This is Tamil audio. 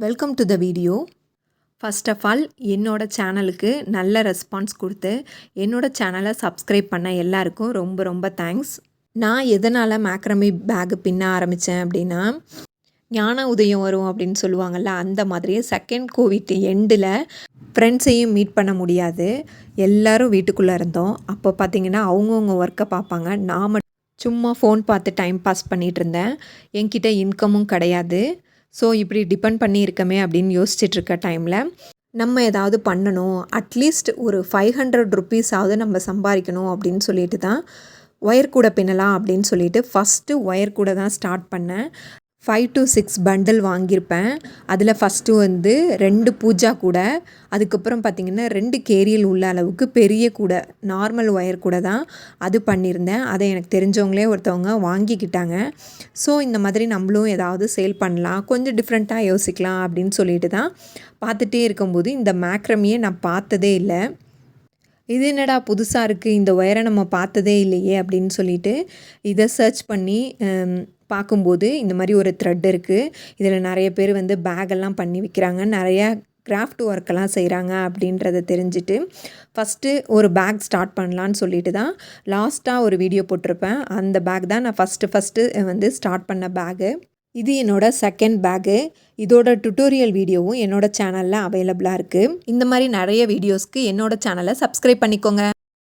Welcome to the video. First of all என்னோட சேனலுக்கு நல்ல ரெஸ்பான்ஸ் கொடுத்து என்னோட சேனலை சப்ஸ்கிரைப் பண்ண எல்லாருக்கும் ரொம்ப ரொம்ப தேங்க்ஸ். நான் எதனால் மேக்ரமி பேக்கு பின்ன ஆரம்பித்தேன் அப்படின்னா, ஞான உதயம் வரும் அப்படின்னு சொல்லுவாங்கள்ல, அந்த மாதிரியே செகண்ட் கோவிட் எண்டில் ஃப்ரெண்ட்ஸையும் மீட் பண்ண முடியாது, எல்லோரும் வீட்டுக்குள்ளே இருந்தோம். அப்போ பார்த்திங்கன்னா அவங்கவுங்க ஒர்க்கை பார்ப்பாங்க, நான் மட்டும் சும்மா ஃபோன் பார்த்து டைம் பாஸ் பண்ணிகிட்டு இருந்தேன். என்கிட்ட இன்கமும் கிடையாது. ஸோ இப்படி டிபெண்ட் பண்ணி இருக்கமே அப்படின்னு யோசிச்சுட்ருக்க டைமில் நம்ம ஏதாவது பண்ணணும், அட்லீஸ்ட் ஒரு 500 ருப்பீஸாவது நம்ம சம்பாதிக்கணும் அப்படின்னு சொல்லிட்டு தான் ஒயர் கூட பின்னலாம் அப்படின்னு சொல்லிட்டு ஃபஸ்ட்டு ஒயர் கூட தான் ஸ்டார்ட் பண்ணேன். 5 to 6 பண்டில் வாங்கியிருப்பேன். அதில் ஃபஸ்ட்டு 2 பூஜா கூட, அதுக்கப்புறம் பார்த்திங்கன்னா 2 கேரியல் உள்ள அளவுக்கு பெரிய கூட, நார்மல் ஒயர் கூட தான் அது பண்ணியிருந்தேன். அதை எனக்கு தெரிஞ்சவங்களே ஒருத்தவங்க வாங்கிக்கிட்டாங்க. ஸோ இந்த மாதிரி நம்மளும் ஏதாவது சேல் பண்ணலாம், கொஞ்சம் டிஃப்ரெண்ட்டாக யோசிக்கலாம் அப்படின்னு சொல்லிட்டு தான் பார்த்துட்டே இருக்கும்போது இந்த மேக்ரமியை நான் பார்த்ததே இல்லை. இது என்னடா புதுசாக இருக்குது, இந்த ஒயரை நம்ம பார்த்ததே இல்லையே அப்படின்னு சொல்லிட்டு இதை சர்ச் பண்ணி பார்க்கும்போது இந்த மாதிரி ஒரு த்ரெட் இருக்குது. இதில் நிறைய பேர் பேக்கெல்லாம் பண்ணி விற்கிறாங்க, நிறையா கிராஃப்ட் ஒர்க்கெல்லாம் செய்கிறாங்க அப்படின்றத தெரிஞ்சுட்டு ஃபஸ்ட்டு ஒரு பேக் ஸ்டார்ட் பண்ணலான்னு சொல்லிட்டு தான் லாஸ்ட்டாக ஒரு வீடியோ போட்டிருப்பேன். அந்த பேக் தான் நான் ஃபஸ்ட்டு ஸ்டார்ட் பண்ண பேகு. இது என்னோடய செகண்ட் பேகு. இதோட டுட்டோரியல் வீடியோவும் என்னோடய சேனலில் அவைலபிளாக இருக்குது. இந்த மாதிரி நிறைய வீடியோஸ்க்கு என்னோடய சேனலை சப்ஸ்கிரைப் பண்ணிக்கோங்க.